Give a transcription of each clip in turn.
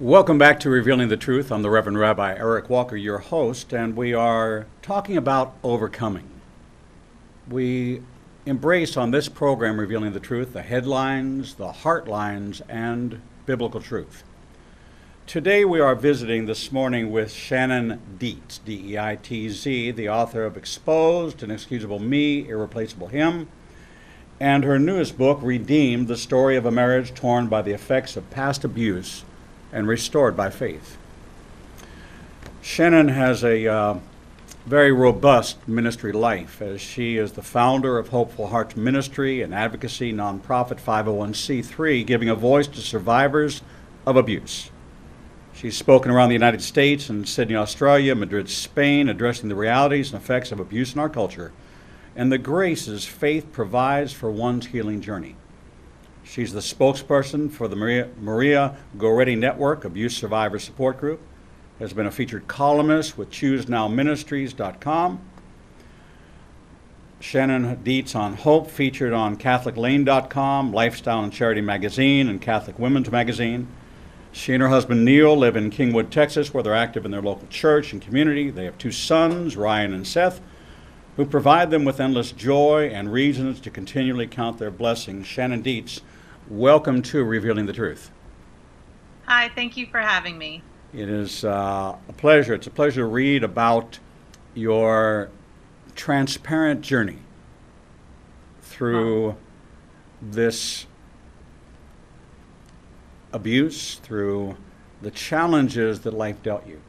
Welcome back to Revealing the Truth. I'm the Reverend Rabbi Eric Walker, your host, and we are talking about overcoming. We embrace on this program, Revealing the Truth, the headlines, the heartlines, and biblical truth. Today we are visiting this morning with Shannon Deitz, D-E-I-T-Z, the author of Exposed, Inexcusable Me, Irreplaceable Him, and her newest book, Redeemed, the story of a marriage torn by the effects of past abuse and restored by faith. Shannon has a very robust ministry life, as she is the founder of Hopeful Hearts Ministry, an advocacy nonprofit 501c3 giving a voice to survivors of abuse. She's spoken around the United States and Sydney, Australia, Madrid, Spain, addressing the realities and effects of abuse in our culture and the graces faith provides for one's healing journey. She's the spokesperson for the Maria Goretti Network Abuse Survivor Support Group, has been a featured columnist with ChooseNowMinistries.com. Shannon Deitz on Hope, featured on CatholicLane.com, Lifestyle and Charity Magazine, and Catholic Women's Magazine. She and her husband Neil live in Kingwood, Texas, where they're active in their local church and community. They have two sons, Ryan and Seth, who provide them with endless joy and reasons to continually count their blessings. Shannon Deitz, welcome to Revealing the Truth. Hi, thank you for having me. It is a pleasure. It's a pleasure to read about your transparent journey through this abuse, through the challenges that life dealt you.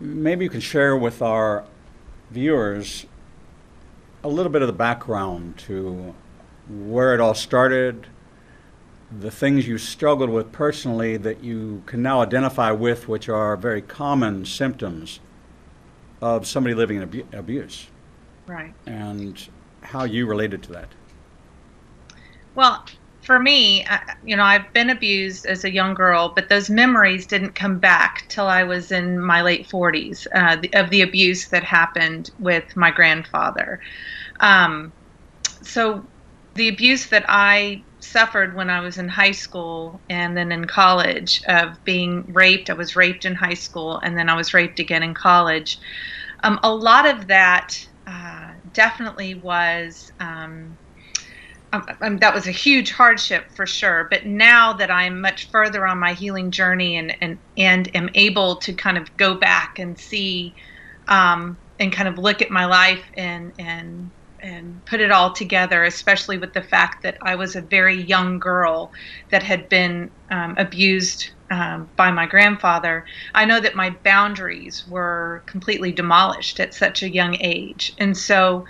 Maybe you can share with our viewers a little bit of the background to where it all started, the things you struggled with personally that you can now identify with, which are very common symptoms of somebody living in abuse. Right. And how you related to that. Well, for me, I've been abused as a young girl, but those memories didn't come back till I was in my late 40s of the abuse that happened with my grandfather. So the abuse that I suffered when I was in high school and then in college of being raped. I was raped in high school and then I was raped again in college. A lot of that definitely was, that was a huge hardship for sure. But now that I'm much further on my healing journey and am able to kind of go back and see and kind of look at my life and put it all together, especially with the fact that I was a very young girl that had been abused by my grandfather. I know that my boundaries were completely demolished at such a young age. And so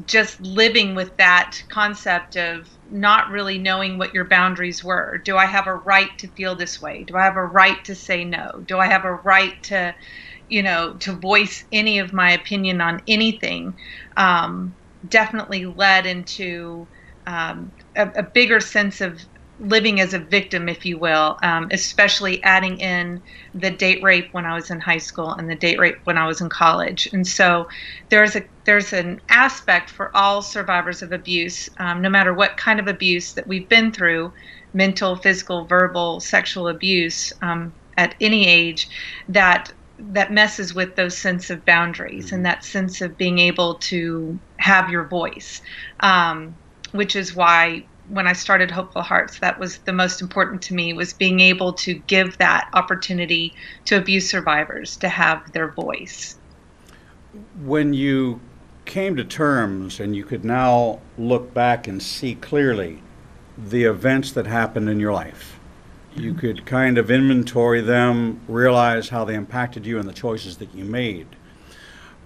just living with that concept of not really knowing what your boundaries were. Do I have a right to feel this way? Do I have a right to say no? Do I have a right to voice any of my opinion on anything? Definitely led into a bigger sense of living as a victim, if you will, especially adding in the date rape when I was in high school and the date rape when I was in college. And so there's an aspect for all survivors of abuse, no matter what kind of abuse that we've been through, mental, physical, verbal, sexual abuse, at any age, that messes with those sense of boundaries and that sense of being able to have your voice, which is why when I started Hopeful Hearts, that was the most important to me, was being able to give that opportunity to abuse survivors to have their voice. When you came to terms and you could now look back and see clearly the events that happened in your life, you could kind of inventory them, realize how they impacted you and the choices that you made.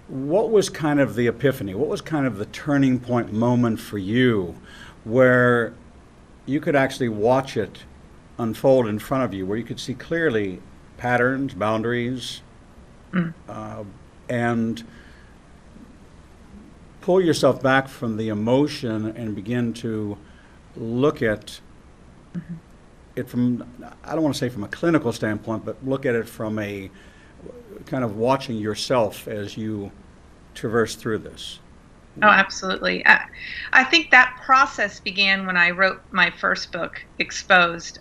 What was kind of the epiphany? What was kind of the turning point moment for you where you could actually watch it unfold in front of you, where you could see clearly patterns, boundaries, and pull yourself back from the emotion and begin to look at it from, I don't want to say from a clinical standpoint, but look at it from a kind of watching yourself as you traverse through this? Oh, absolutely. I think that process began when I wrote my first book, Exposed.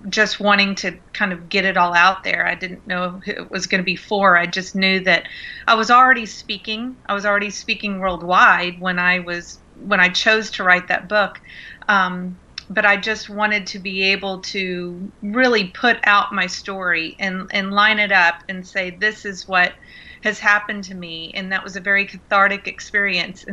just wanting to kind of get it all out there. I didn't know who it was going to be for. I just knew that I was already speaking. I was already speaking worldwide when I chose to write that book. But I just wanted to be able to really put out my story and line it up and say, this is what has happened to me. And that was a very cathartic experience.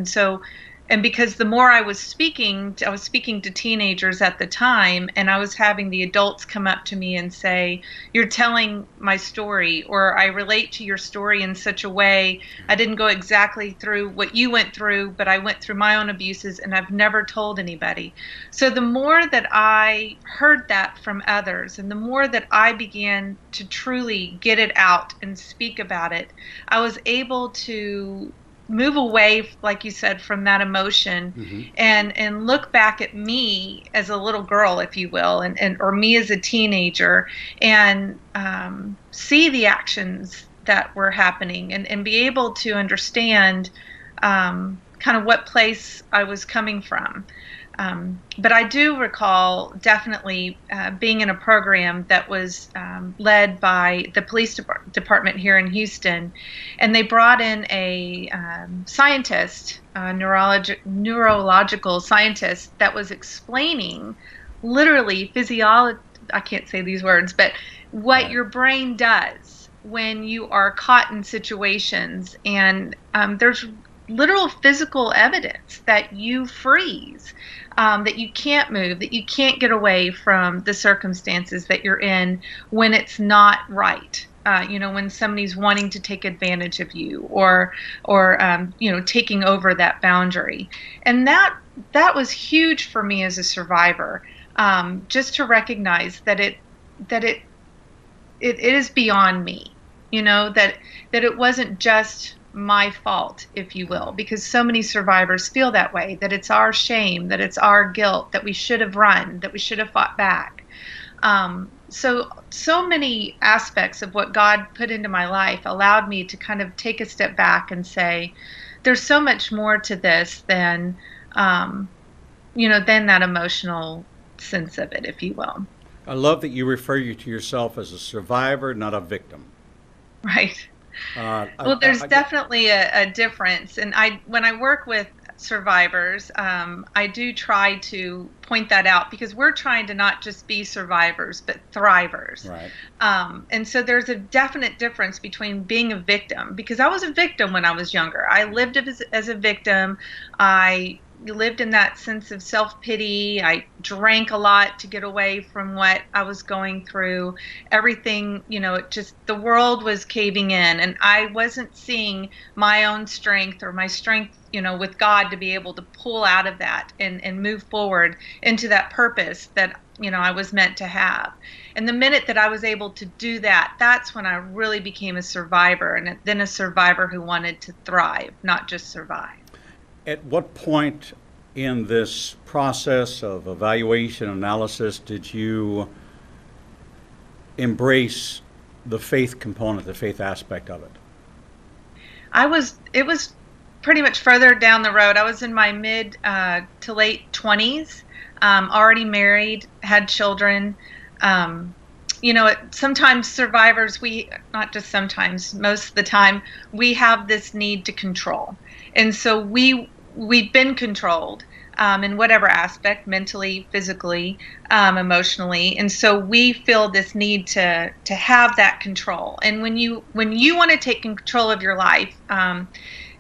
And because the more I was speaking to teenagers at the time, and I was having the adults come up to me and say, you're telling my story, or I relate to your story in such a way. I didn't go exactly through what you went through, but I went through my own abuses, and I've never told anybody. So the more that I heard that from others, and the more that I began to truly get it out and speak about it, I was able to move away, like you said, from that emotion, and look back at me as a little girl, if you will, or me as a teenager, and see the actions that were happening, and be able to understand kind of what place I was coming from. But I do recall definitely being in a program that was led by the police department here in Houston, and they brought in a scientist, a neurological scientist, that was explaining literally physiology. I can't say these words, but what your brain does when you are caught in situations, and there's literal physical evidence that you freeze, that you can't move, that you can't get away from the circumstances that you're in when it's not right. When somebody's wanting to take advantage of you, or taking over that boundary. And that was huge for me as a survivor, just to recognize that it is beyond me, that it wasn't just my fault, if you will, because so many survivors feel that way, that it's our shame, that it's our guilt, that we should have run, that we should have fought back. So many aspects of what God put into my life allowed me to kind of take a step back and say, there's so much more to this than that emotional sense of it, if you will. I love that you refer to yourself as a survivor, not a victim. Right. Well, there's definitely a difference, and when I work with survivors, I do try to point that out, because we're trying to not just be survivors but thrivers. Right. And so there's a definite difference between being a victim, because I was a victim when I was younger. I lived as a victim. I lived in that sense of self-pity. I drank a lot to get away from what I was going through. Everything, the world was caving in, and I wasn't seeing my own strength, or my strength, with God, to be able to pull out of that and move forward into that purpose that, I was meant to have. And the minute that I was able to do that, that's when I really became a survivor, and then a survivor who wanted to thrive, not just survive. At what point in this process of evaluation analysis did you embrace the faith component, the faith aspect of it? It was pretty much further down the road. I was in my mid to late 20s, already married, had children. Sometimes survivors, not just sometimes, most of the time, we have this need to control. And so we've been controlled in whatever aspect, mentally, physically, emotionally, and so we feel this need to have that control. And when you want to take control of your life,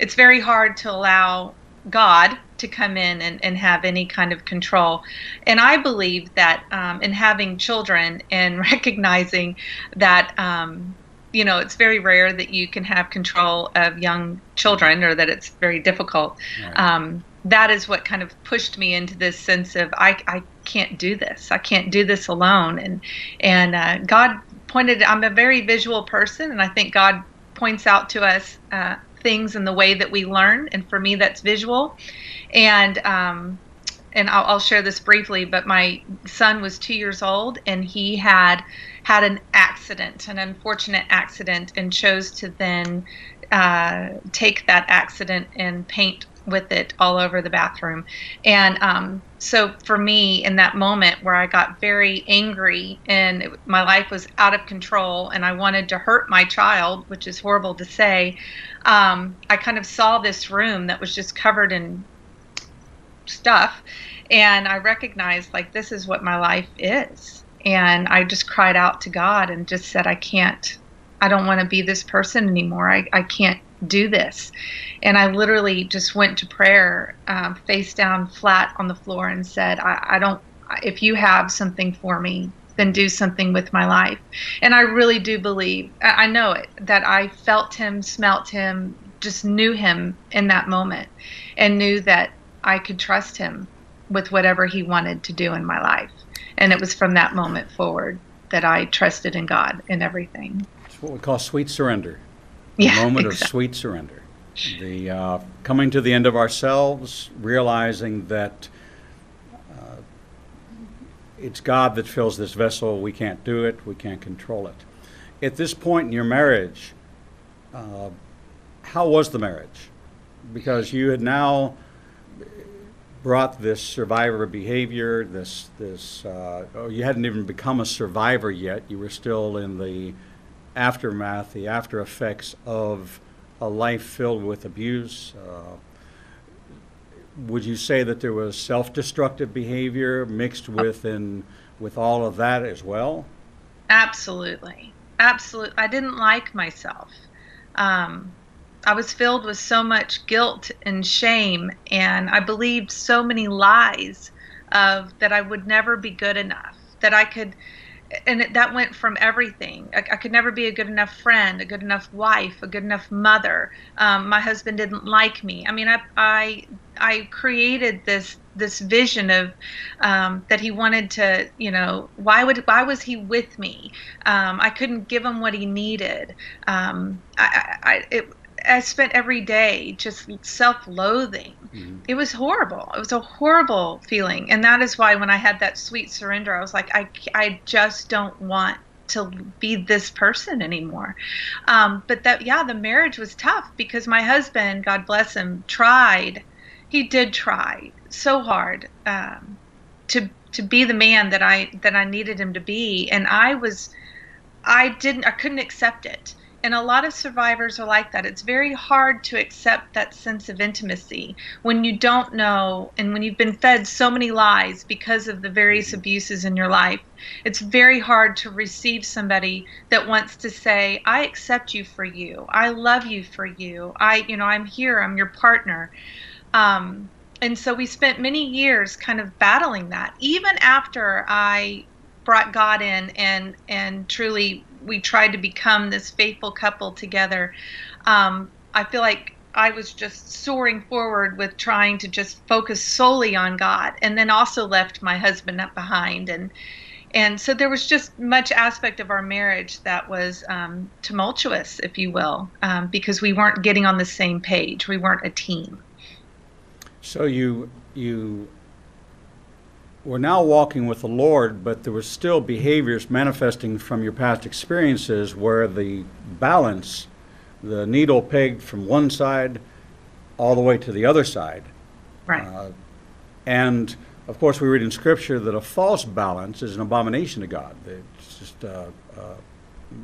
it's very hard to allow God to come in and have any kind of control. And I believe that in having children and recognizing that it's very rare that you can have control of young children, or that it's very difficult. Right. That is what kind of pushed me into this sense of I can't do this. I can't do this alone. And God pointed. I'm a very visual person, and I think God points out to us things in the way that we learn. And for me, that's visual. And I'll share this briefly. But my son was 2 years old, and he had an accident, an unfortunate accident, and chose to then take that accident and paint with it all over the bathroom. And So for me, in that moment where I got very angry and my life was out of control and I wanted to hurt my child, which is horrible to say, I kind of saw this room that was just covered in stuff. And I recognized, like, this is what my life is. And I just cried out to God and just said, I don't want to be this person anymore. I can't do this. And I literally just went to prayer, face down flat on the floor, and said, I don't, if you have something for me, then do something with my life. And I really do believe, I know it, that I felt him, smelt him, just knew him in that moment, and knew that I could trust him with whatever he wanted to do in my life. And it was from that moment forward that I trusted in God in everything. It's what we call sweet surrender. Yeah, A moment exactly. of sweet surrender. The coming to the end of ourselves, realizing that it's God that fills this vessel. We can't do it. We can't control it. At this point in your marriage, how was the marriage? Because you had now brought this survivor behavior, you hadn't even become a survivor yet. You were still in the aftermath, the after effects of a life filled with abuse. Would you say that there was self-destructive behavior mixed with all of that as well? Absolutely. Absolutely. I didn't like myself. I was filled with so much guilt and shame, and I believed so many lies of that I would never be good enough, that I could, and that went from everything. I could never be a good enough friend, a good enough wife, a good enough mother. My husband didn't like me. I mean, I created this vision of that he wanted to, why was he with me? I couldn't give him what he needed. I spent every day just self-loathing. Mm-hmm. It was horrible. It was a horrible feeling. And that is why when I had that sweet surrender, I was like, I just don't want to be this person anymore. But the marriage was tough because my husband, God bless him, tried. He did try so hard to be the man that I needed him to be. And I couldn't accept it. And a lot of survivors are like that. It's very hard to accept that sense of intimacy when you don't know, and when you've been fed so many lies because of the various abuses in your life. It's very hard to receive somebody that wants to say, I accept you for you. I love you for you. I'm here. I'm your partner. And so we spent many years kind of battling that. Even after I brought God in and truly we tried to become this faithful couple together, I feel like I was just soaring forward with trying to just focus solely on God, and then also left my husband up behind. And so there was just much aspect of our marriage that was tumultuous, if you will, because we weren't getting on the same page. We weren't a team. So you were now walking with the Lord, but there were still behaviors manifesting from your past experiences where the balance, the needle pegged from one side all the way to the other side. Right. And of course, we read in Scripture that a false balance is an abomination to God. It's just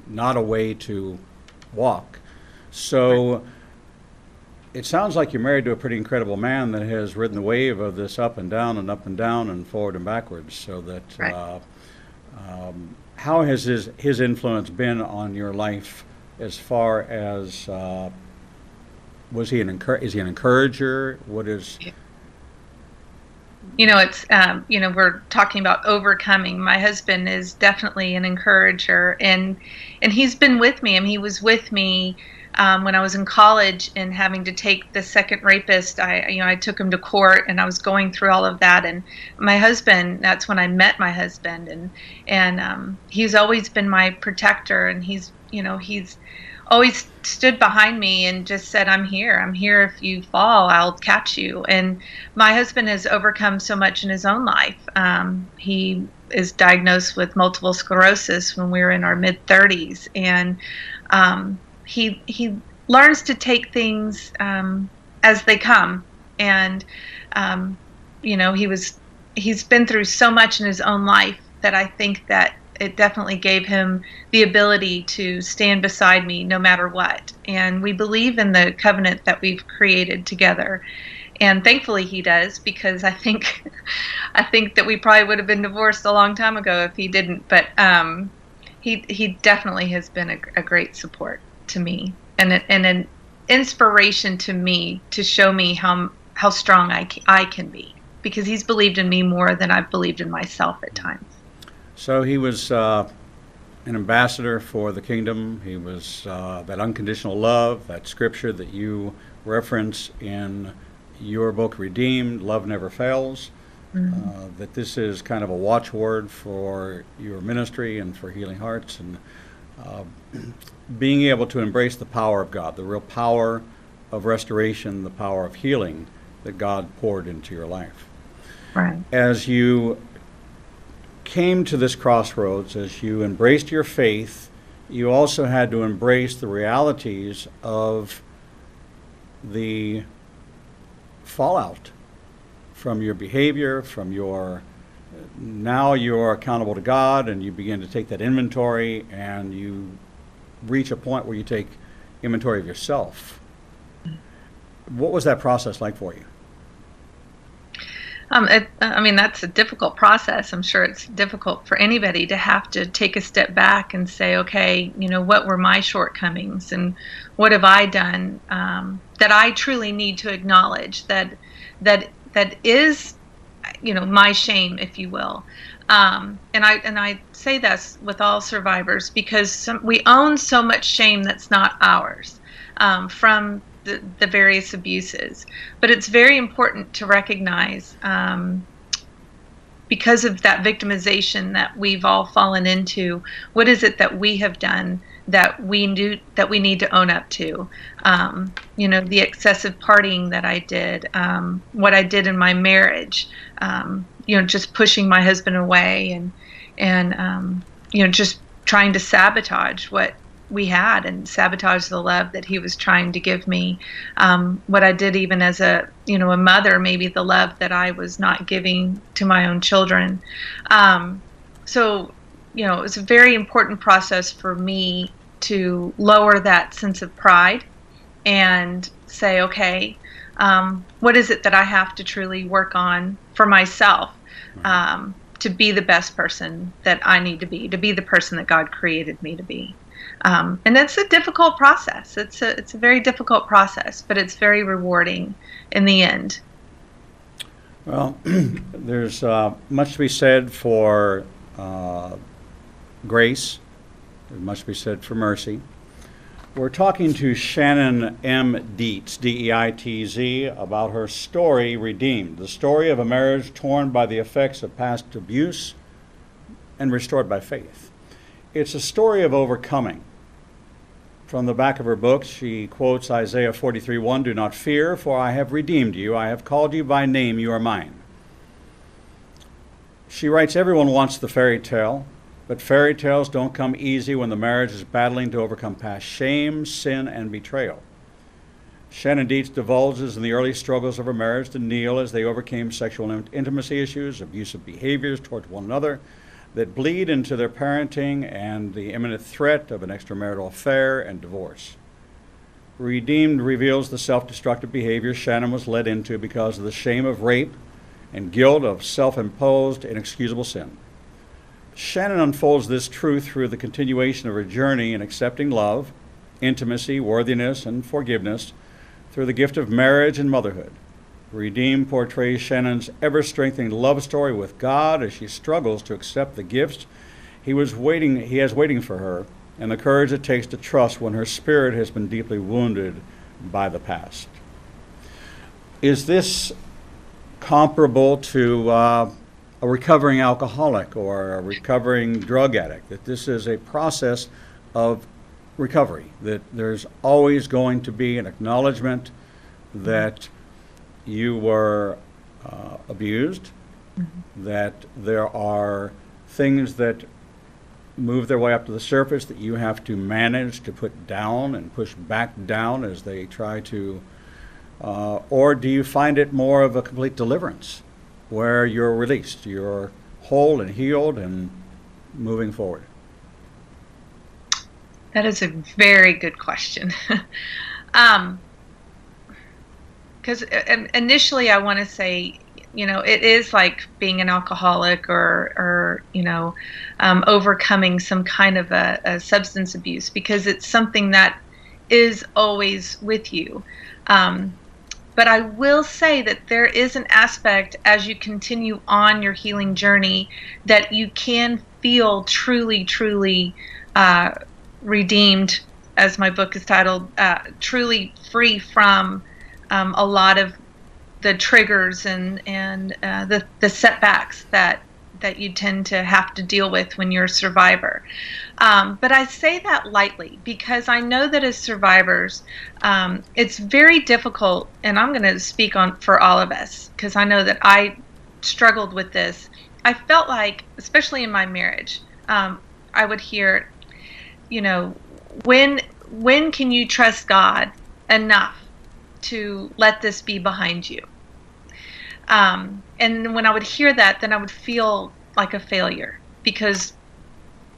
not a way to walk. So it sounds like you're married to a pretty incredible man that has ridden the wave of this up and down and forward and backwards. So that how has his influence been on your life as far as is he an encourager? What is? It's we're talking about overcoming. My husband is definitely an encourager, and he's been with me. I mean, he was with me when I was in college and having to take the second rapist. I took him to court, and I was going through all of that. And my husband, that's when I met my husband, and he's always been my protector, and he's always stood behind me and just said, I'm here if you fall, I'll catch you. And my husband has overcome so much in his own life. He is diagnosed with multiple sclerosis when we were in our mid-30s, and he learns to take things as they come. And he was he's been through so much in his own life that I think that it definitely gave him the ability to stand beside me no matter what. And we believe in the covenant that we've created together. And thankfully he does, because I think I think that we probably would have been divorced a long time ago if he didn't. But he definitely has been a great support to me, and an inspiration to me, to show me how strong I can be, because he's believed in me more than I've believed in myself at times. So he was an ambassador for the kingdom. He was that unconditional love, that scripture that you reference in your book, Redeemed, Love Never Fails, that this is kind of a watchword for your ministry and for Healing Hearts, and being able to embrace the power of God, the real power of restoration, the power of healing that God poured into your life. Right. As you came to this crossroads, as you embraced your faith, you also had to embrace the realities of the fallout from your behavior, from your, now you're accountable to God, and you begin to take that inventory, and you reach a point where you take inventory of yourself. What was that process like for you? I mean, that's a difficult process. I'm sure it's difficult for anybody to have to take a step back and say, okay, what were my shortcomings, and what have I done that I truly need to acknowledge that is, my shame, if you will. And I say this with all survivors, because we own so much shame that's not ours, from the various abuses. But it's very important to recognize, because of that victimization that we've all fallen into, what is it that we have done that we need to own up to? The excessive partying that I did, what I did in my marriage, just pushing my husband away, and just trying to sabotage what we had, and sabotage the love that he was trying to give me. What I did even as a mother, maybe the love that I was not giving to my own children. So it was a very important process for me to lower that sense of pride and say, okay, what is it that I have to truly work on for myself, to be the best person that I need to be the person that God created me to be. And it's a difficult process. It's a very difficult process, but it's very rewarding in the end. Well, there's much to be said for grace. There's much to be said for mercy. We're talking to Shannon M. Deitz, D-E-I-T-Z, about her story, Redeemed, the story of a marriage torn by the effects of past abuse and restored by faith. It's a story of overcoming. From the back of her book, she quotes Isaiah 43:1, "Do not fear, for I have redeemed you. I have called you by name. You are mine." She writes, everyone wants the fairy tale, but fairy tales don't come easy when the marriage is battling to overcome past shame, sin, and betrayal. Shannon Deitz divulges in the early struggles of her marriage to Neil as they overcame sexual intimacy issues, abusive behaviors towards one another that bleed into their parenting, and the imminent threat of an extramarital affair and divorce. Redeemed reveals the self-destructive behavior Shannon was led into because of the shame of rape and guilt of self-imposed, inexcusable sin. Shannon unfolds this truth through the continuation of her journey in accepting love, intimacy, worthiness, and forgiveness through the gift of marriage and motherhood. Redeemed portrays Shannon's ever-strengthening love story with God as she struggles to accept the gifts he has waiting for her, and the courage it takes to trust when her spirit has been deeply wounded by the past. Is this comparable to a recovering alcoholic or a recovering drug addict, that this is a process of recovery, that there's always going to be an acknowledgement that you were abused, that there are things that move their way up to the surface that you have to manage to put down and push back down as they try to, or do you find it more of a complete deliverance where you're released, you're whole and healed and moving forward? That is a very good question. Because initially I want to say, it is like being an alcoholic or overcoming some kind of a substance abuse, because it's something that is always with you. But I will say that there is an aspect as you continue on your healing journey that you can feel truly, truly redeemed, as my book is titled, truly free from a lot of the triggers and the setbacks that you tend to have to deal with when you're a survivor. But I say that lightly because I know that as survivors, it's very difficult, and I'm going to speak on for all of us because I know that I struggled with this. I felt like, especially in my marriage, I would hear, when can you trust God enough to let this be behind you? And when I would hear that, then I would feel like a failure because,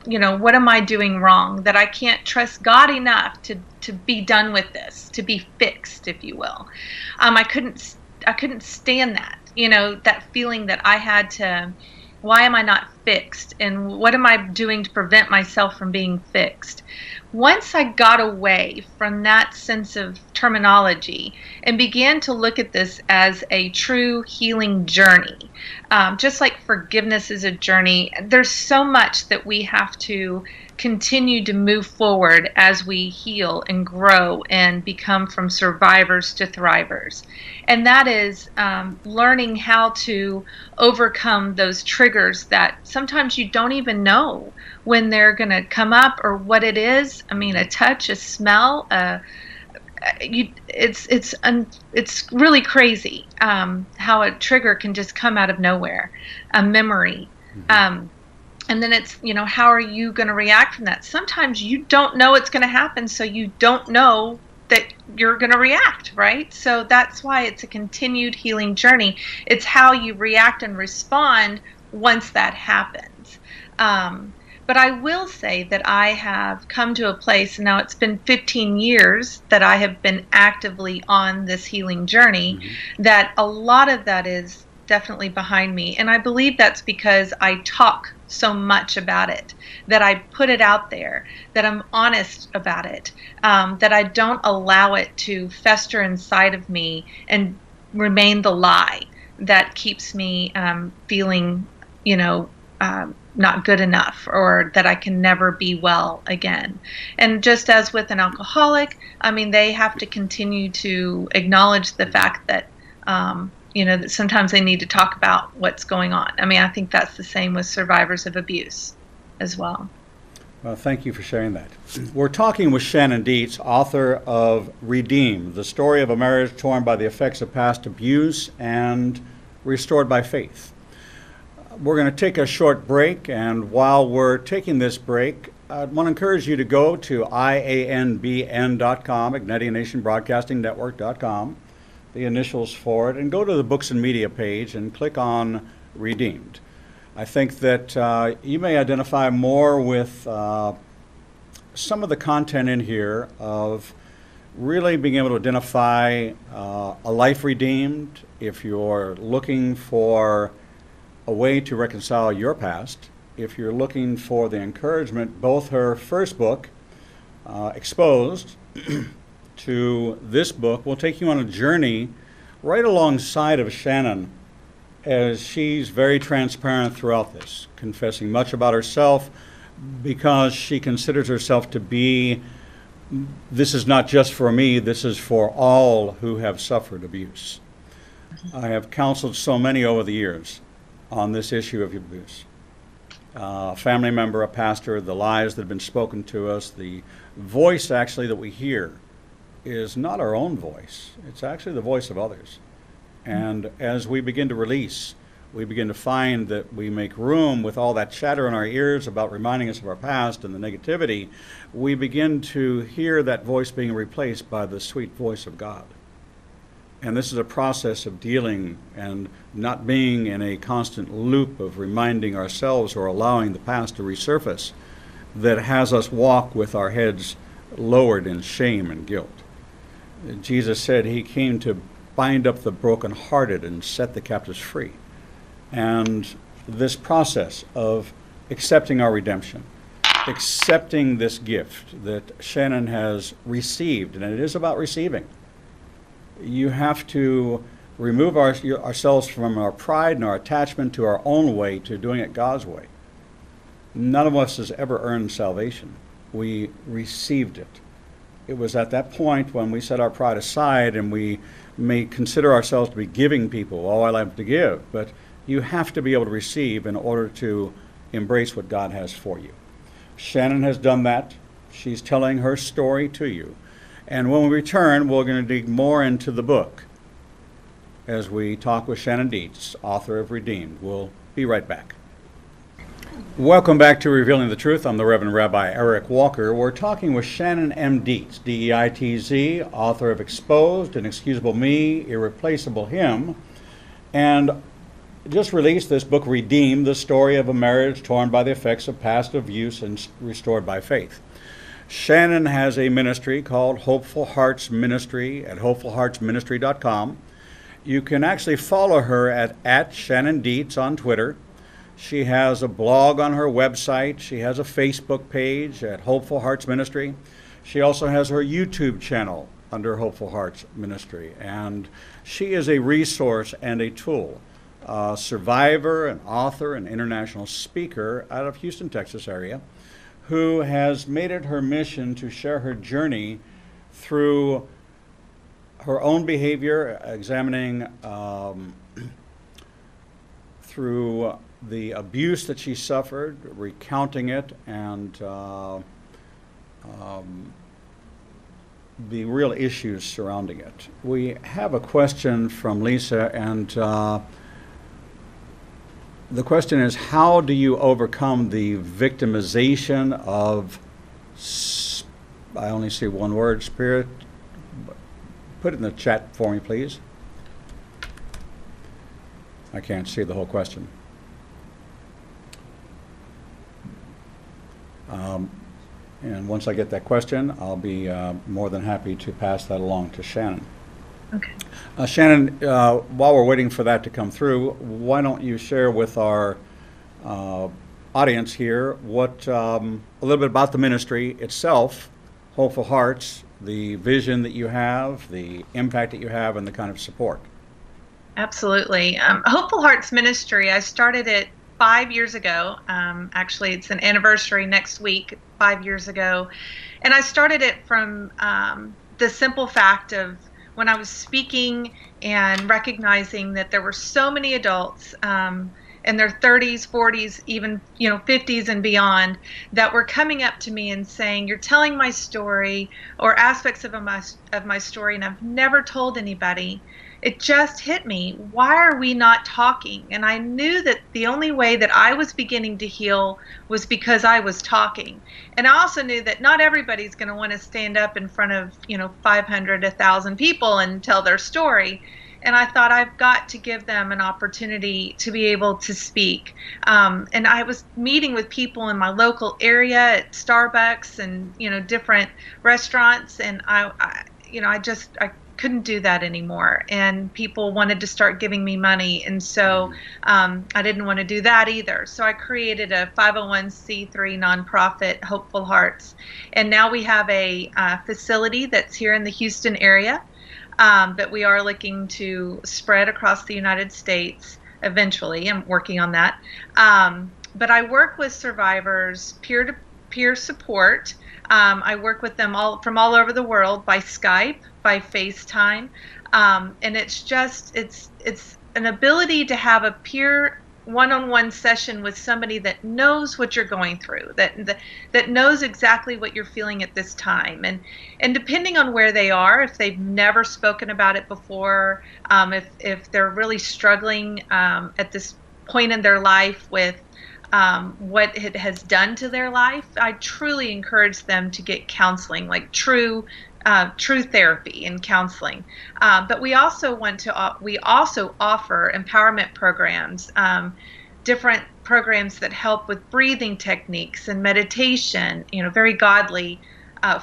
what am I doing wrong that I can't trust God enough to be done with this, to be fixed, if you will. I couldn't stand that, that feeling that I had to, why am I not fixed? And what am I doing to prevent myself from being fixed? Once I got away from that sense of terminology and began to look at this as a true healing journey, just like forgiveness is a journey, there's so much that we have to continue to move forward as we heal and grow and become from survivors to thrivers. And that is learning how to overcome those triggers that sometimes you don't even know when they're going to come up or what it is. I mean, a touch, a smell, it's really crazy how a trigger can just come out of nowhere, a memory. Mm-hmm. And then it's, how are you going to react from that? Sometimes you don't know it's going to happen, so you don't know that you're going to react, right? So that's why it's a continued healing journey. It's how you react and respond once that happens. But I will say that I have come to a place, now it's been 15 years that I have been actively on this healing journey, mm-hmm. that a lot of that is definitely behind me. And I believe that's because I talk so much about it, that I put it out there, that I'm honest about it, that I don't allow it to fester inside of me and remain the lie that keeps me feeling, not good enough, or that I can never be well again. And just as with an alcoholic, I mean, they have to continue to acknowledge the fact that, that sometimes they need to talk about what's going on. I mean, I think that's the same with survivors of abuse as well. Well, thank you for sharing that. We're talking with Shannon Deitz, author of Redeemed, the story of a marriage torn by the effects of past abuse and restored by faith. We're going to take a short break, and while we're taking this break, I want to encourage you to go to ianbn.com, Ignatian Nation Broadcasting Network.com, the initials for it, and go to the Books and Media page and click on Redeemed. I think that you may identify more with some of the content in here of really being able to identify a life redeemed. If you're looking for a way to reconcile your past, if you're looking for the encouragement, both her first book, Exposed, to this book will take you on a journey right alongside of Shannon, as she's very transparent throughout this, confessing much about herself because she considers herself to be, this is not just for me, this is for all who have suffered abuse. I have counseled so many over the years on this issue of abuse. A family member, a pastor, the lies that have been spoken to us, the voice actually that we hear is not our own voice. It's actually the voice of others. And as we begin to release, we begin to find that we make room with all that chatter in our ears about reminding us of our past and the negativity, we begin to hear that voice being replaced by the sweet voice of God. And this is a process of dealing and not being in a constant loop of reminding ourselves or allowing the past to resurface that has us walk with our heads lowered in shame and guilt. Jesus said he came to bind up the brokenhearted and set the captives free. And this process of accepting our redemption, accepting this gift that Shannon has received, and it is about receiving. You have to remove ourselves from our pride and our attachment to our own way, to doing it God's way. None of us has ever earned salvation. We received it. It was at that point when we set our pride aside and we may consider ourselves to be giving people, oh, I like to give, but you have to be able to receive in order to embrace what God has for you. Shannon has done that. She's telling her story to you. And when we return, we're going to dig more into the book as we talk with Shannon Deitz, author of Redeemed. We'll be right back. Welcome back to Revealing the Truth. I'm the Reverend Rabbi Eric Walker. We're talking with Shannon M. Deitz, D-E-I-T-Z, author of Exposed, Inexcusable Me, Irreplaceable Him, and just released this book, Redeemed, the story of a marriage torn by the effects of past abuse and restored by faith. Shannon has a ministry called Hopeful Hearts Ministry at hopefulheartsministry.com. You can actually follow her at Shannon Deitz on Twitter. She has a blog on her website. She has a Facebook page at Hopeful Hearts Ministry. She also has her YouTube channel under Hopeful Hearts Ministry. And she is a resource and a tool. Survivor, an author, an international speaker out of Houston, Texas area, who has made it her mission to share her journey through her own behavior, examining through the abuse that she suffered, recounting it, and the real issues surrounding it. We have a question from Lisa, and the question is, how do you overcome the victimization of, I only see one word, spirit? Put it in the chat for me, please. I can't see the whole question. And once I get that question, I'll be more than happy to pass that along to Shannon. Okay. Shannon, while we're waiting for that to come through, why don't you share with our audience here what a little bit about the ministry itself, Hopeful Hearts, the vision that you have, the impact that you have, and the kind of support. Absolutely. Hopeful Hearts Ministry, I started it 5 years ago. Actually, it's an anniversary next week, 5 years ago. And I started it from the simple fact of when I was speaking and recognizing that there were so many adults in their 30s, 40s, even 50s and beyond that were coming up to me and saying, "You're telling my story or aspects of my story, and I've never told anybody." It just hit me. Why are we not talking? And I knew that the only way that I was beginning to heal was because I was talking. And I also knew that not everybody's going to want to stand up in front of 500, 1,000 people and tell their story. And I thought, I've got to give them an opportunity to be able to speak. And I was meeting with people in my local area at Starbucks and different restaurants, and I couldn't do that anymore. And people wanted to start giving me money, and so I didn't want to do that either. So I created a 501c3 nonprofit, Hopeful Hearts, and now we have a facility that's here in the Houston area. But we are looking to spread across the United States eventually. I'm working on that. But I work with survivors, peer-to-peer support. I work with them from all over the world by Skype, by FaceTime. And it's an ability to have a peer one-on-one session with somebody that knows what you're going through, that knows exactly what you're feeling at this time, and depending on where they are, if they've never spoken about it before, if they're really struggling at this point in their life with what it has done to their life, I truly encourage them to get counseling, like true therapy and counseling. But we also offer empowerment programs, different programs that help with breathing techniques and meditation, very godly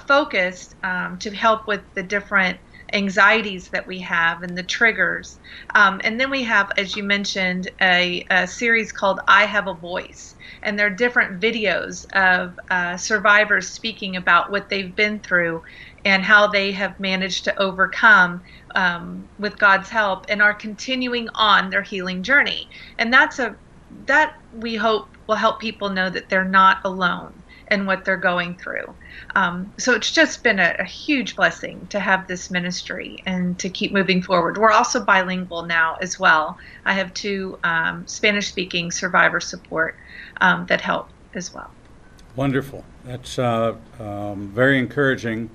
focused, to help with the different anxieties that we have and the triggers. And then we have, as you mentioned, a series called I Have a Voice. And there are different videos of survivors speaking about what they've been through and how they have managed to overcome, with God's help, and are continuing on their healing journey. And that we hope will help people know that they're not alone in what they're going through. So it's just been a huge blessing to have this ministry and to keep moving forward. We're also bilingual now as well. I have 2 Spanish-speaking survivor support that help as well. Wonderful. That's very encouraging.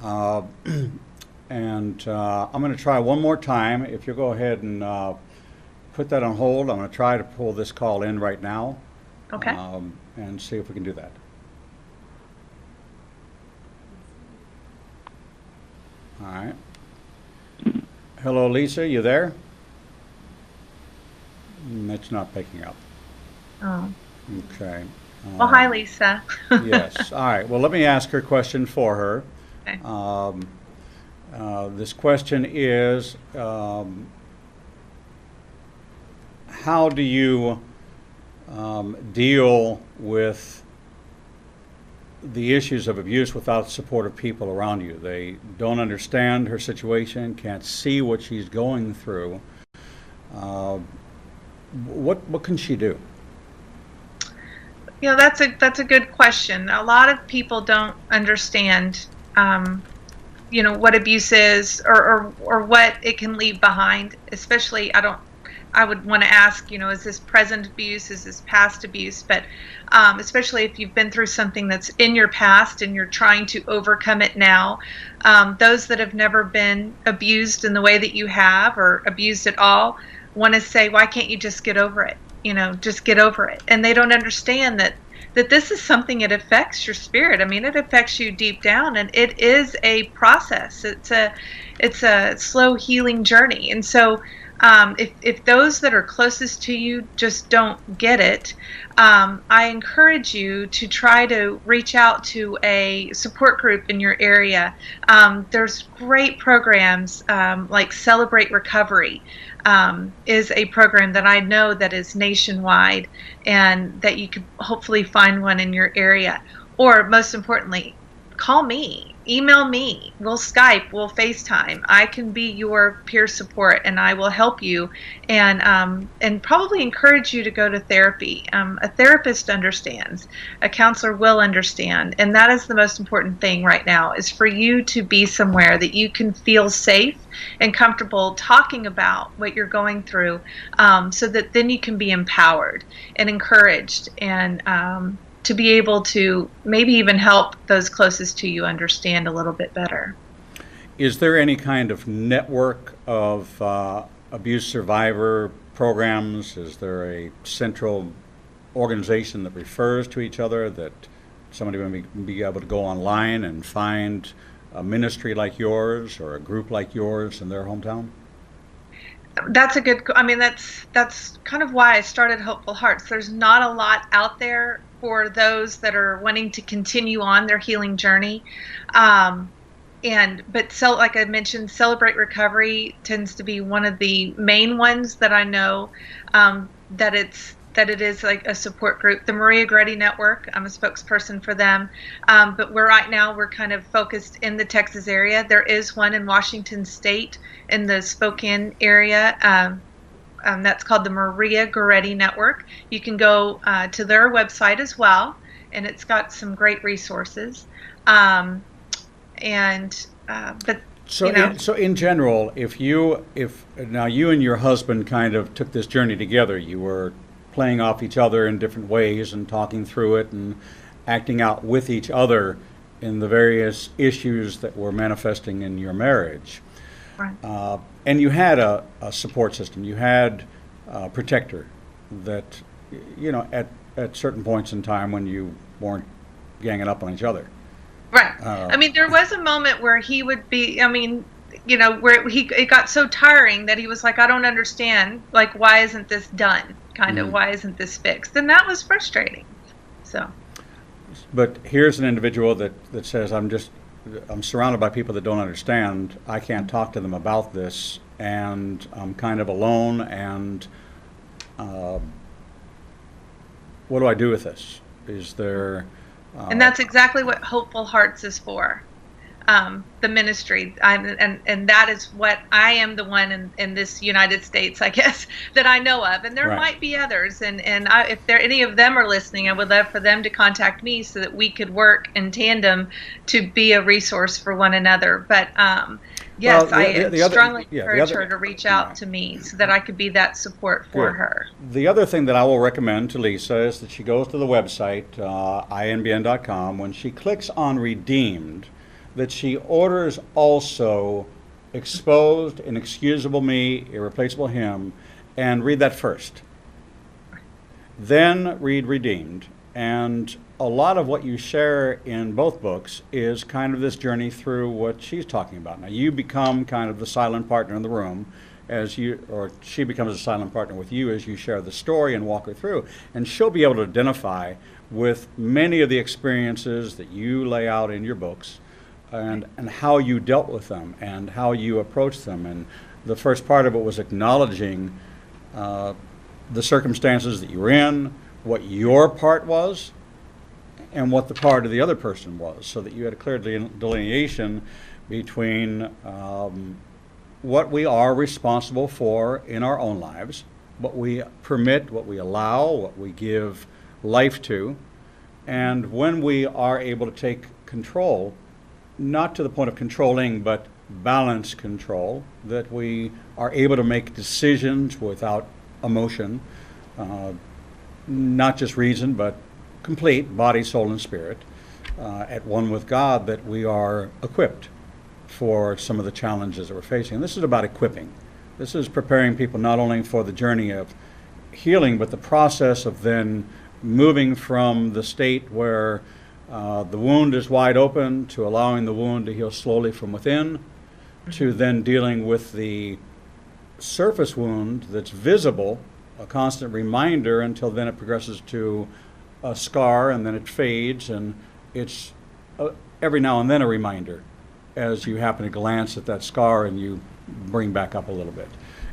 And I'm going to try one more time. If you'll go ahead and put that on hold, I'm going to try to pull this call in right now. Okay. And see if we can do that. All right. Hello, Lisa, you there? It's not picking up. Oh. Okay. Well, hi, Lisa. Yes. All right. Well, let me ask her question for her. Okay. This question is, how do you deal with the issues of abuse without supportive people around you? They don't understand her situation, can't see what she's going through. What can she do? That's a good question. A lot of people don't understand, what abuse is, or what it can leave behind. Especially, I would want to ask, is this present abuse? Is this past abuse? But especially if you've been through something that's in your past and you're trying to overcome it now, those that have never been abused in the way that you have, or abused at all, want to say, why can't you just get over it? Just get over it. And they don't understand that this is something that affects your spirit. I mean, it affects you deep down, and it is a process. It's a slow healing journey. And so if those that are closest to you just don't get it, I encourage you to try to reach out to a support group in your area. There's great programs like Celebrate Recovery. Is a program that I know that is nationwide, and that you could hopefully find one in your area. Or most importantly, call me, email me, we'll Skype, we'll FaceTime. I can be your peer support, and I will help you, and probably encourage you to go to therapy. A therapist understands, a counselor will understand, and that is the most important thing right now, is for you to be somewhere that you can feel safe and comfortable talking about what you're going through, so that then you can be empowered and encouraged, and to be able to maybe even help those closest to you understand a little bit better. Is there any kind of network of abuse survivor programs? Is there a central organization that refers to each other, that somebody may be able to go online and find a ministry like yours or a group like yours in their hometown? That's that's kind of why I started Hopeful Hearts. There's not a lot out there for those that are wanting to continue on their healing journey. Like I mentioned, Celebrate Recovery tends to be one of the main ones that I know, that it is like a support group. The Maria Goretti Network, I'm a spokesperson for them. But right now we're kind of focused in the Texas area. There is one in Washington State in the Spokane area. That's called the Maria Goretti Network. You can go to their website as well, and it's got some great resources. So in general, if now you and your husband kind of took this journey together, you were playing off each other in different ways and talking through it and acting out with each other in the various issues that were manifesting in your marriage. Right. And you had a support system. You had a protector that, at certain points in time when you weren't ganging up on each other. Right. I mean, there was a moment where he would be, I mean, you know, where it got so tiring that he was like, I don't understand. Like, why isn't this done? Kind of, why isn't this fixed? And that was frustrating. So. But here's an individual that says, I'm surrounded by people that don't understand. I can't talk to them about this, and I'm kind of alone, and what do I do with this? Is there... and that's exactly what Hopeful Hearts is for. The ministry, and that is what I am, the one in this United States, I guess, that I know of, and there might be others, and if any of them are listening, I would love for them to contact me so that we could work in tandem to be a resource for one another. But yes, I strongly encourage her to reach out to me so that I could be that support for her. The other thing that I will recommend to Lisa is that she goes to the website, inbn.com. When she clicks on Redeemed, that she orders also Exposed, Inexcusable Me, Irreplaceable Him, and read that first. Then read Redeemed. And a lot of what you share in both books is kind of this journey through what she's talking about. Now, you become kind of the silent partner in the room or she becomes a silent partner with you as you share the story and walk her through. And she'll be able to identify with many of the experiences that you lay out in your books, and how you dealt with them and how you approached them. And the first part of it was acknowledging the circumstances that you were in, what your part was, and what the part of the other person was, so that you had a clear delineation between what we are responsible for in our own lives, what we permit, what we allow, what we give life to, and when we are able to take control, not to the point of controlling, but balance control, that we are able to make decisions without emotion, not just reason, but complete body, soul, and spirit, at one with God, that we are equipped for some of the challenges that we're facing. And this is about equipping. This is preparing people not only for the journey of healing, but the process of then moving from the state where the wound is wide open, to allowing the wound to heal slowly from within, to then dealing with the surface wound that's visible, a constant reminder, until then it progresses to a scar, and then it fades, and it's every now and then a reminder as you happen to glance at that scar and you bring back up a little bit.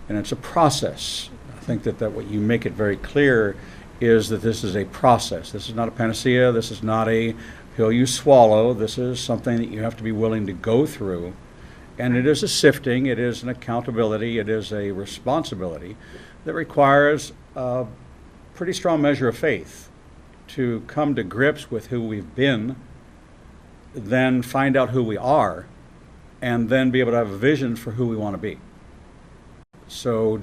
And it's a process. I think that what you make it very clear is that this is a process. This is not a panacea. This is not a pill you swallow. This is something that you have to be willing to go through. And it is a sifting. It is an accountability. It is a responsibility that requires a pretty strong measure of faith to come to grips with who we've been, then find out who we are, and then be able to have a vision for who we want to be. So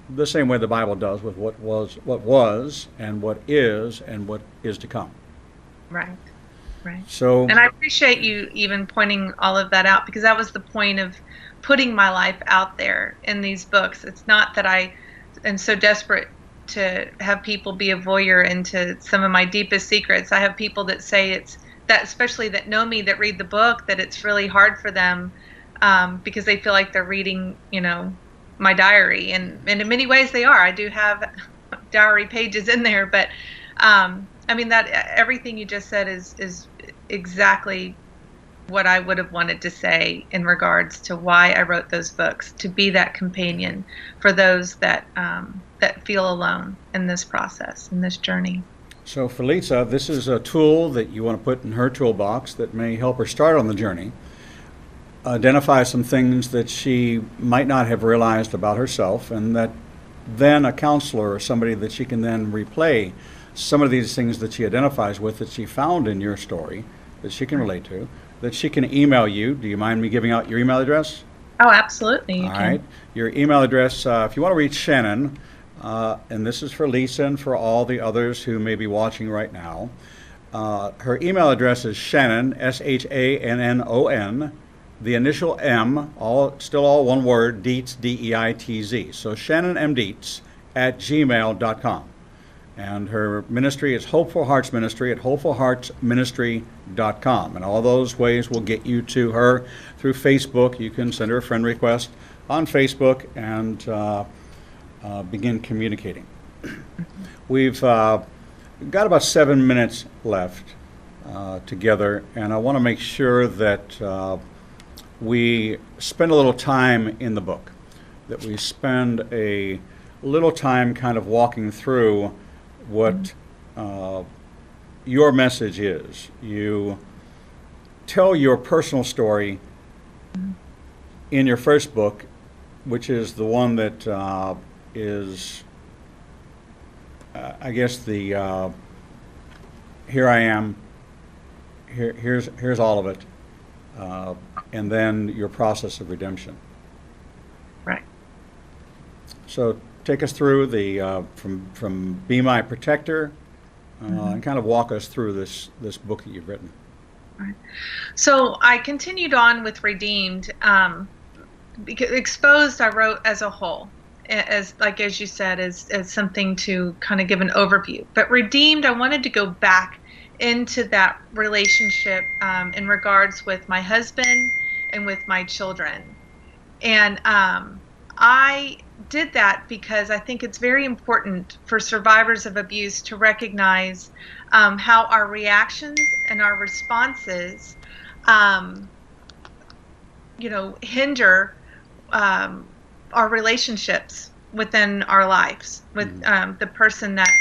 the same way the Bible does with what was and what is to come. Right. So, and I appreciate you even pointing all of that out, because that was the point of putting my life out there in these books. It's not that I am so desperate to have people be a voyeur into some of my deepest secrets. I have people that say it's that, especially that know me, that read the book, that it's really hard for them because they feel like they're reading, my diary, and in many ways they are. I do have diary pages in there, but I mean, that everything you just said is exactly what I would have wanted to say in regards to why I wrote those books, to be that companion for those that feel alone in this process, in this journey. So for Lisa, this is a tool that you want to put in her toolbox that may help her start on the journey, identify some things that she might not have realized about herself, and that then a counselor or somebody that she can then replay some of these things that she identifies with, that she found in your story, that she can relate to, that she can email you. Do you mind me giving out your email address? Oh, absolutely. All right. Your email address, if you want to reach Shannon, and this is for Lisa and for all the others who may be watching right now, her email address is Shannon, Shannon, the initial M, still all one word, Deitz, Deitz. So Shannon M. Deitz @gmail.com. And her ministry is Hopeful Hearts Ministry at hopefulheartsministry.com. And all those ways will get you to her through Facebook. You can send her a friend request on Facebook and begin communicating. We've got about 7 minutes left together, and I want to make sure that we spend a little time in the book, that we spend a little time kind of walking through what your message is. You tell your personal story in your first book, which is the one that is, I guess, the here I am, here's all of it, and then your process of redemption. Right. So take us through the from Be My Protector, and kind of walk us through this book that you've written. Right. So I continued on with Redeemed. Because Exposed I wrote as a whole, as you said, as something to kind of give an overview. But Redeemed, I wanted to go back into that relationship in regards with my husband and with my children. And I did that because I think it's very important for survivors of abuse to recognize how our reactions and our responses, hinder our relationships within our lives with the person that,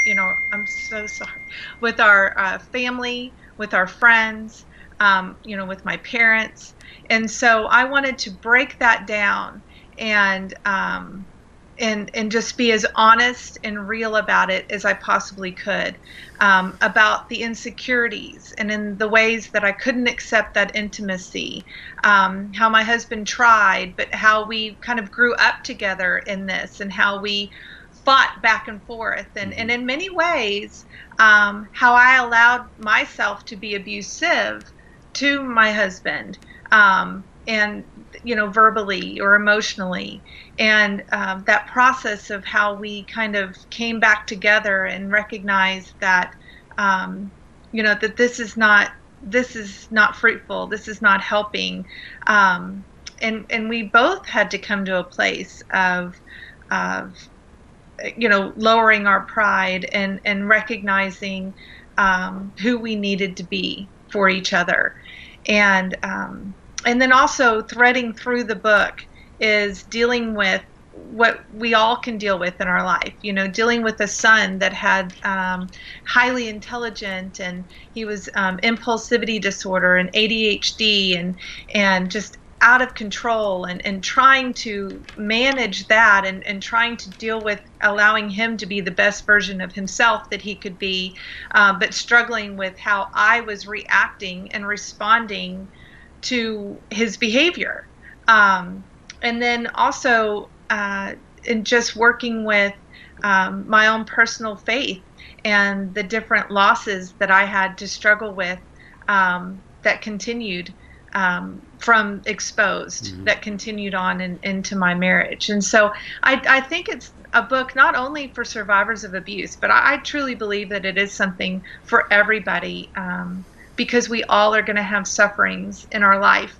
I'm so sorry, with our family, with our friends, with my parents. And so I wanted to break that down and just be as honest and real about it as I possibly could, about the insecurities and in the ways that I couldn't accept that intimacy, how my husband tried, but how we kind of grew up together in this, and how we fought back and forth, and in many ways, how I allowed myself to be abusive to my husband, and verbally or emotionally, and that process of how we kind of came back together and recognized that that this is not fruitful, this is not helping, and we both had to come to a place of lowering our pride and recognizing who we needed to be for each other. And then also threading through the book is dealing with what we all can deal with in our life. Dealing with a son that had highly intelligent, and he was impulsivity disorder and ADHD and just out of control, and trying to manage that, and trying to deal with allowing him to be the best version of himself that he could be, but struggling with how I was reacting and responding to his behavior, and then also in just working with my own personal faith and the different losses that I had to struggle with, that continued from Exposed, that continued on into my marriage. And so I think it's a book not only for survivors of abuse, but I truly believe that it is something for everybody, because we all are going to have sufferings in our life.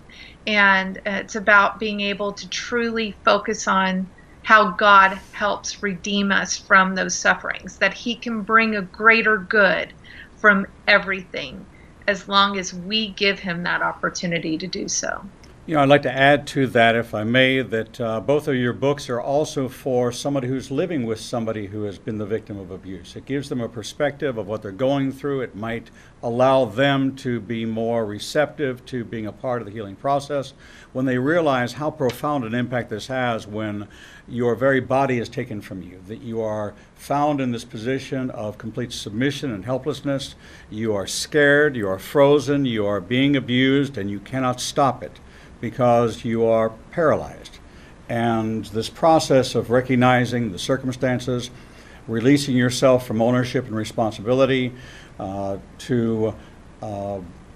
And it's about being able to truly focus on how God helps redeem us from those sufferings, that He can bring a greater good from everything, as long as we give Him that opportunity to do so. I'd like to add to that, if I may, that both of your books are also for somebody who's living with somebody who has been the victim of abuse. It gives them a perspective of what they're going through. It might allow them to be more receptive to being a part of the healing process when they realize how profound an impact this has when your very body is taken from you, that you are found in this position of complete submission and helplessness. You are scared, you are frozen, you are being abused, and you cannot stop it, because you are paralyzed. And this process of recognizing the circumstances, releasing yourself from ownership and responsibility, to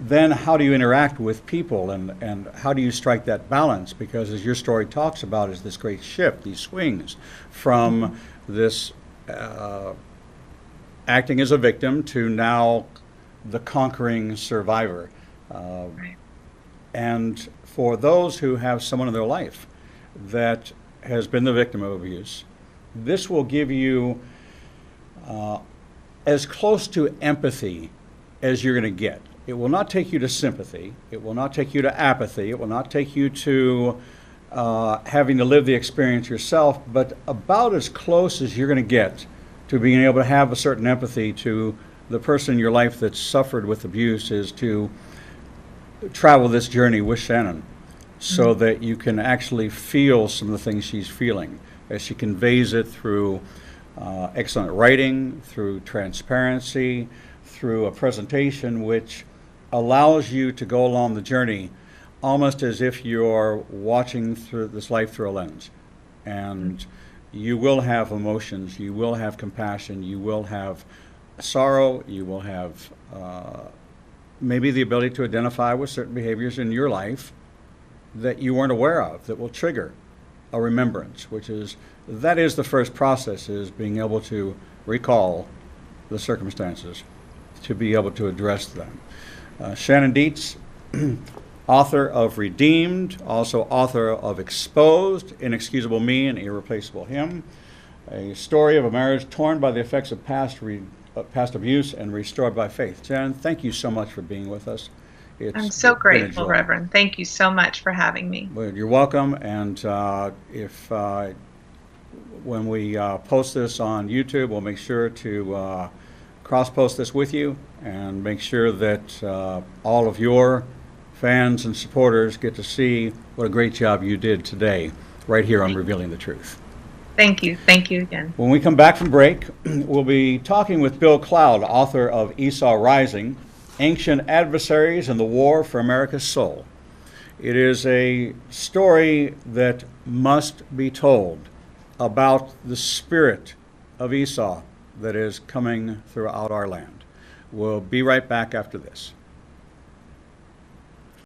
then how do you interact with people, and how do you strike that balance? Because as your story talks about, is this great shift, these swings from this acting as a victim to now the conquering survivor. Right. And for those who have someone in their life that has been the victim of abuse, this will give you as close to empathy as you're going to get. It will not take you to sympathy. It will not take you to apathy. It will not take you to having to live the experience yourself, but about as close as you're going to get to being able to have a certain empathy to the person in your life that's suffered with abuse is to travel this journey with Shannon, so that you can actually feel some of the things she's feeling as she conveys it through excellent writing, through transparency, through a presentation which allows you to go along the journey almost as if you're watching through this life through a lens. And you will have emotions, you will have compassion, you will have sorrow, you will have maybe the ability to identify with certain behaviors in your life that you weren't aware of that will trigger a remembrance, that is the first process, is being able to recall the circumstances, to be able to address them. Shannon Deitz, author of Redeemed, also author of Exposed, Inexcusable Me and Irreplaceable Him, a story of a marriage torn by the effects of past abuse and restored by faith. Shannon, thank you so much for being with us. I'm so grateful, Reverend. Thank you so much for having me. Well, you're welcome. And when we post this on YouTube, we'll make sure to cross-post this with you and make sure that all of your fans and supporters get to see what a great job you did today right here on Revealing the Truth. Thank you. Thank you again. When we come back from break, we'll be talking with Bill Cloud, author of Esau Rising, Ancient Adversaries and the War for America's Soul. It is a story that must be told about the spirit of Esau that is coming throughout our land. We'll be right back after this.